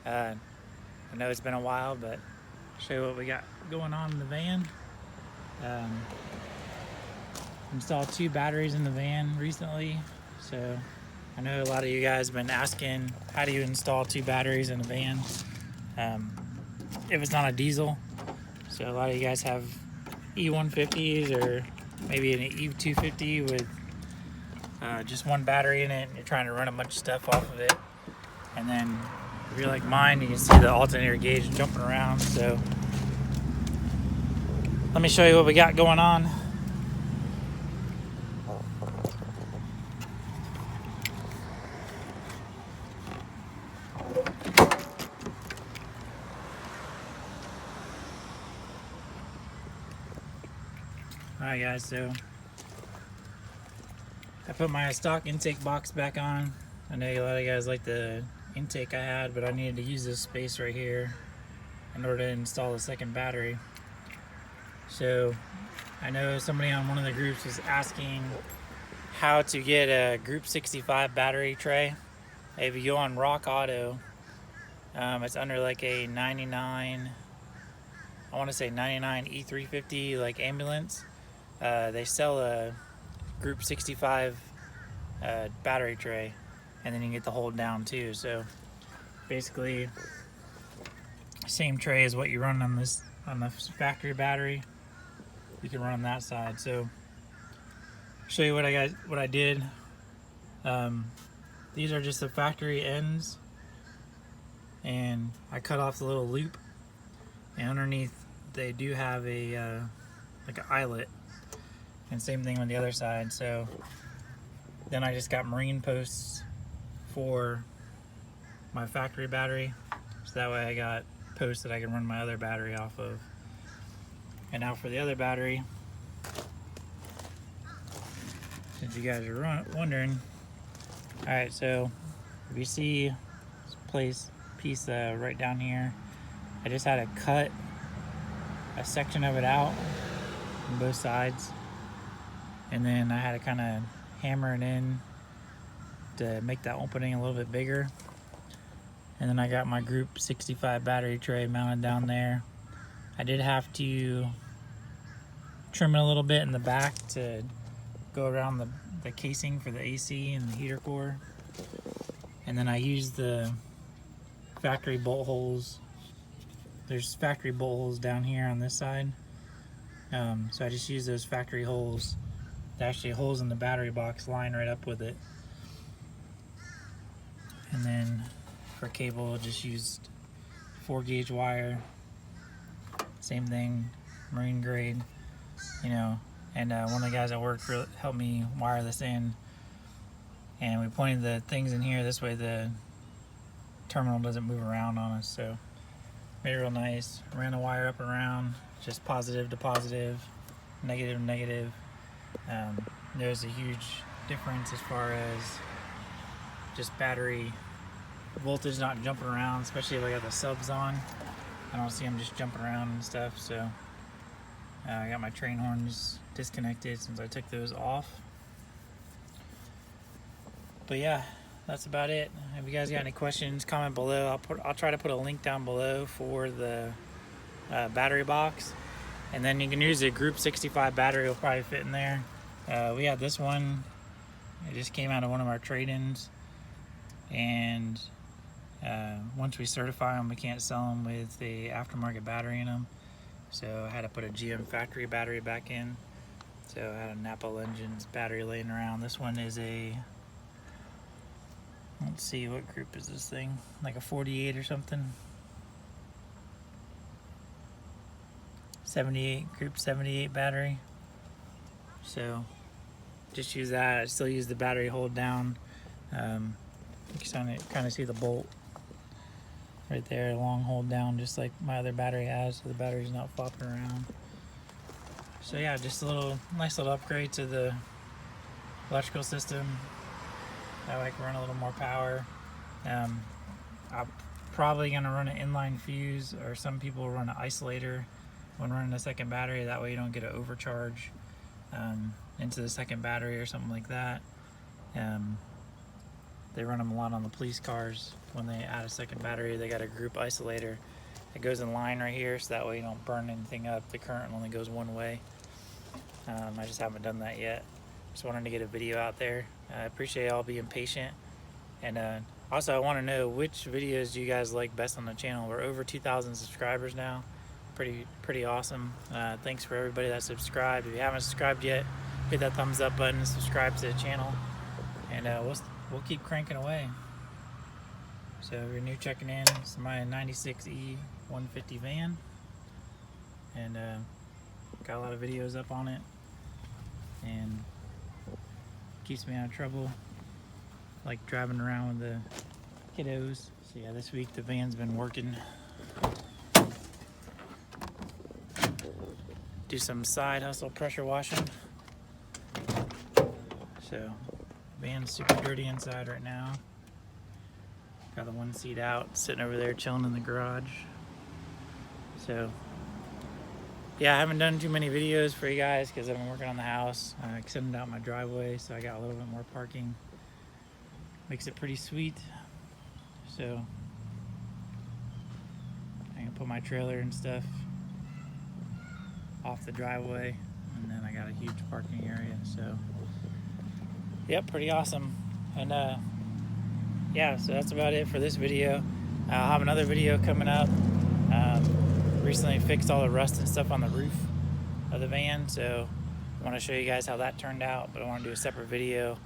I know it's been a while, but show you what we got going on in the van. Um, Installed 2 batteries in the van recently, so I know a lot of you guys have been asking how do you install 2 batteries in a van if it's not a diesel. So a lot of you guys have E150s or maybe an E250 with just 1 battery in it, and you're trying to run a bunch of stuff off of it. And then if you're like mine, you can see the alternator gauge jumping around. So let me show you what we got going on. Alright guys, so I put my stock intake box back on. I know a lot of you guys like the intake I had, but I needed to use this space right here in order to install the second battery. So I know somebody on one of the groups was asking how to get a Group 65 battery tray. If you go on Rock Auto, it's under like a 99, I want to say 99 E350 like ambulance. They sell a Group 65 battery tray, and then you can get the hold down too. So basically, same tray as what you run on this factory battery, you can run on that side. So show you what I did. These are just the factory ends, and I cut off the little loop, and underneath they do have a like an eyelet, and same thing on the other side. So then I just got marine posts for my factory battery, so that way I got posts that I can run my other battery off of. And now for the other battery, since you guys are wondering, alright, so if you see this piece right down here, I just had to cut a section of it out on both sides, and then I had to kind of hammer it in to make that opening a little bit bigger. And then I got my Group 65 battery tray mounted down there. I did have to trim it a little bit in the back to go around the casing for the AC and the heater core. And then I used the factory bolt holes. There's factory bolt holes down here on this side. So I just used those factory holes. They're actually holes in the battery box line right up with it. And then for cable, just used 4-gauge wire. Same thing, marine grade, you know. And one of the guys at work helped me wire this in. And we pointed the things in here, this way the terminal doesn't move around on us. So made it real nice. Ran the wire up and around, just positive to positive, negative to negative. There's a huge difference as far as just battery voltage not jumping around, especially if I got the subs on. I don't see them just jumping around and stuff. So I got my train horns disconnected since I took those off. But yeah, that's about it. If you guys got any questions, comment below. I'll try to put a link down below for the battery box, and then you can use a Group 65 battery. Will probably fit in there. We had this one. It just came out of one of our trade-ins, and once we certify them, we can't sell them with the aftermarket battery in them. So I had to put a GM factory battery back in. So I had a Napa Legends battery laying around. This one is a, let's see, what group is this thing? Like a 48 or something. 78, Group 78 battery. So just use that. I still use the battery hold down. You can kind of see the bolt right there, long hold down, just like my other battery has, so the battery's not flopping around. So yeah, just a nice little upgrade to the electrical system. That way I can run a little more power. I'm probably gonna run an inline fuse, or some people run an isolator when running a second battery. That way you don't get an overcharge into the second battery or something like that. They run them a lot on the police cars. When they add a second battery, they got a group isolator. It goes in line right here, so that way you don't burn anything up. The current only goes one way. I just haven't done that yet. Just wanted to get a video out there. I appreciate y'all being patient. And also, I want to know which videos do you guys like best on the channel. We're over 2,000 subscribers now. Pretty awesome. Thanks for everybody that subscribed. If you haven't subscribed yet, hit that thumbs up button, subscribe to the channel, and we'll keep cranking away. So if you're new checking in, it's my 96 E150 van, and got a lot of videos up on it, and keeps me out of trouble, like driving around with the kiddos. So yeah, this week the van's been working. Do some side hustle pressure washing. So van's super dirty inside right now. Got the one seat out, sitting over there chilling in the garage. So yeah, I haven't done too many videos for you guys because I've been working on the house. I extended out my driveway, so I got a little bit more parking. Makes it pretty sweet. So I can put my trailer and stuff off the driveway, and then I got a huge parking area. So yep, pretty awesome. And yeah, so that's about it for this video. I'll have another video coming up. Recently fixed all the rust and stuff on the roof of the van, so I want to show you guys how that turned out, but I want to do a separate video.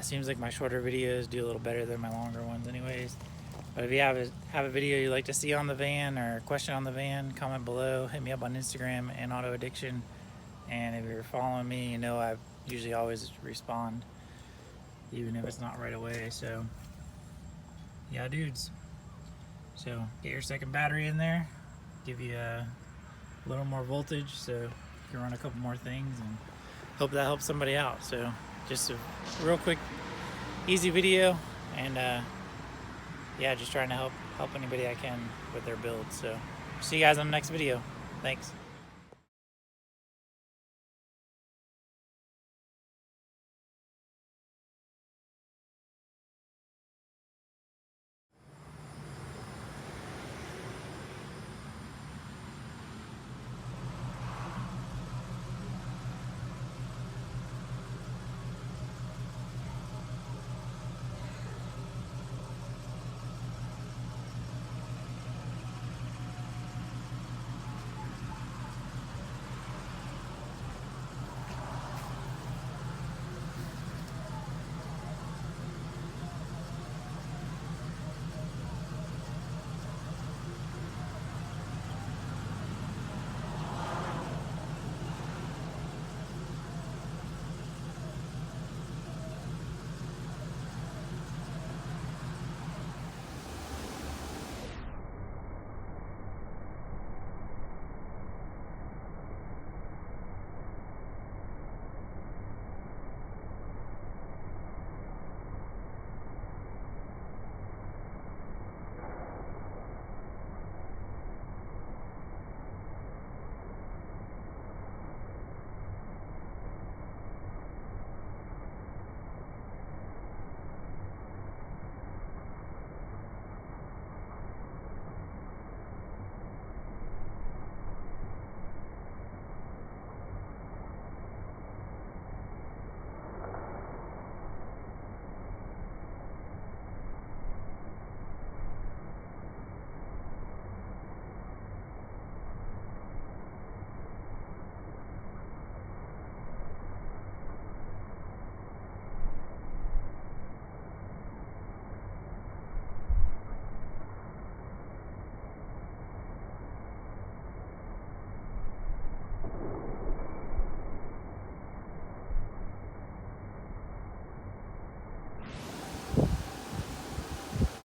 Seems like my shorter videos do a little better than my longer ones anyways. But if you have a video you'd like to see on the van or a question on the van, comment below. Hit me up on Instagram and Auto Addiction. And if you're following me, you know I usually always respond, even if it's not right away. So yeah, dudes. So get your second battery in there, give you a little more voltage so you can run a couple more things, and hope that helps somebody out. So just a real quick, easy video, and yeah, just trying to help anybody I can with their build. So see you guys on the next video. Thanks.